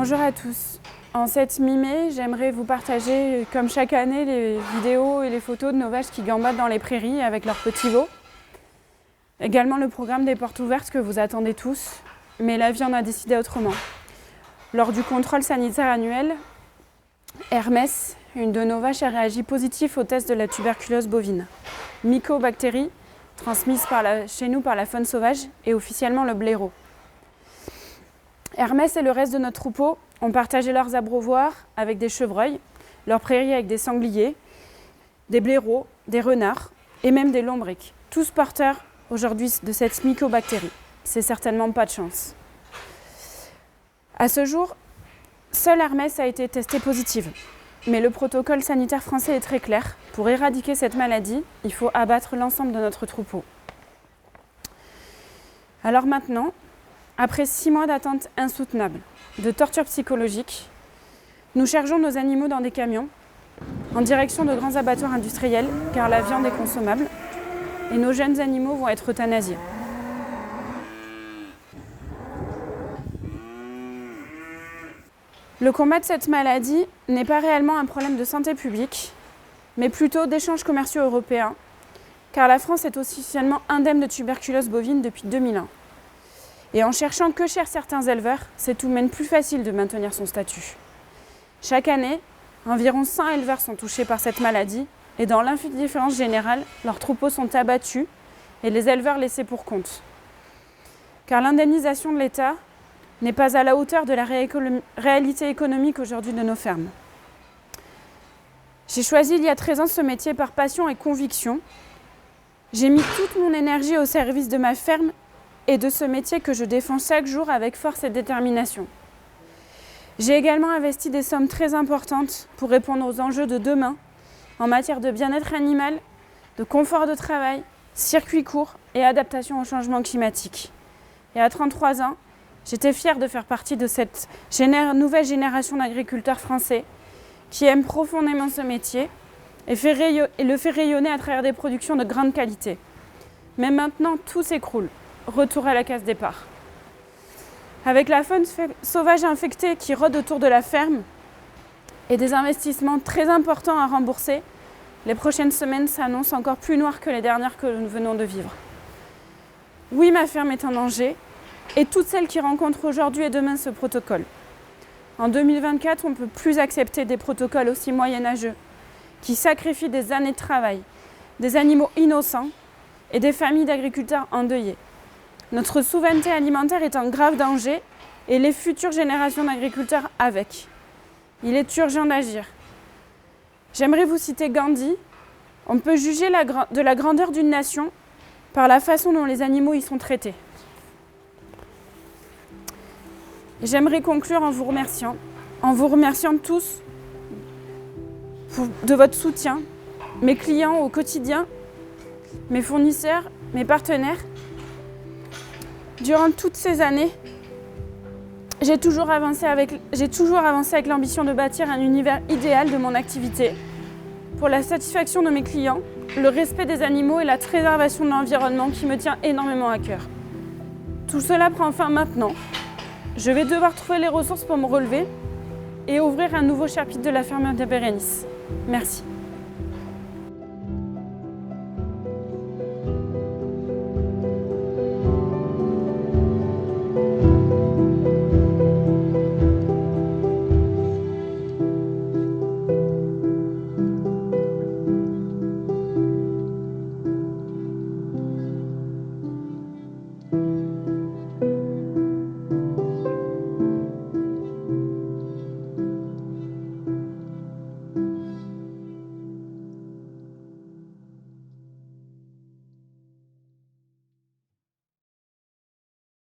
Bonjour à tous. En cette mi-mai, j'aimerais vous partager, comme chaque année, les vidéos et les photos de nos vaches qui gambadent dans les prairies avec leurs petits veaux. Également le programme des portes ouvertes que vous attendez tous, mais la vie en a décidé autrement. Lors du contrôle sanitaire annuel, Hermès, une de nos vaches, a réagi positif au test de la tuberculose bovine. Mycobactérie, transmise chez nous par la faune sauvage, et officiellement le blaireau. Hermès et le reste de notre troupeau ont partagé leurs abreuvoirs avec des chevreuils, leurs prairies avec des sangliers, des blaireaux, des renards et même des lombrics, tous porteurs aujourd'hui de cette mycobactérie. C'est certainement pas de chance. À ce jour, seule Hermès a été testée positive. Mais le protocole sanitaire français est très clair. Pour éradiquer cette maladie, il faut abattre l'ensemble de notre troupeau. Alors maintenant, après 6 mois d'attente insoutenable, de torture psychologique, nous chargeons nos animaux dans des camions en direction de grands abattoirs industriels car la viande est consommable et nos jeunes animaux vont être euthanasiés. Le combat de cette maladie n'est pas réellement un problème de santé publique, mais plutôt d'échanges commerciaux européens, car la France est officiellement indemne de tuberculose bovine depuis 2001. Et en cherchant que cherchent certains éleveurs, c'est tout de même plus facile de maintenir son statut. Chaque année, environ 100 éleveurs sont touchés par cette maladie, et dans l'indifférence générale, leurs troupeaux sont abattus et les éleveurs laissés pour compte. Car l'indemnisation de l'État n'est pas à la hauteur de la réalité économique aujourd'hui de nos fermes. J'ai choisi il y a 13 ans ce métier par passion et conviction. J'ai mis toute mon énergie au service de ma ferme et de ce métier que je défends chaque jour avec force et détermination. J'ai également investi des sommes très importantes pour répondre aux enjeux de demain en matière de bien-être animal, de confort de travail, circuits courts et adaptation au changement climatique. Et à 33 ans, j'étais fière de faire partie de cette nouvelle génération d'agriculteurs français qui aiment profondément ce métier et le fait rayonner à travers des productions de grande qualité. Mais maintenant, tout s'écroule. Retour à la case départ. Avec la faune sauvage infectée qui rôde autour de la ferme et des investissements très importants à rembourser, les prochaines semaines s'annoncent encore plus noires que les dernières que nous venons de vivre. Oui, ma ferme est en danger, et toutes celles qui rencontrent aujourd'hui et demain ce protocole. En 2024, on ne peut plus accepter des protocoles aussi moyenâgeux, qui sacrifient des années de travail, des animaux innocents et des familles d'agriculteurs endeuillés. Notre souveraineté alimentaire est en grave danger et les futures générations d'agriculteurs avec. Il est urgent d'agir. J'aimerais vous citer Gandhi. On peut juger de la grandeur d'une nation par la façon dont les animaux y sont traités. J'aimerais conclure en vous remerciant tous de votre soutien, mes clients au quotidien, mes fournisseurs, mes partenaires. Durant toutes ces années, j'ai toujours avancé avec l'ambition de bâtir un univers idéal de mon activité pour la satisfaction de mes clients, le respect des animaux et la préservation de l'environnement qui me tient énormément à cœur. Tout cela prend fin maintenant. Je vais devoir trouver les ressources pour me relever et ouvrir un nouveau chapitre de la ferme de Bérénice. Merci.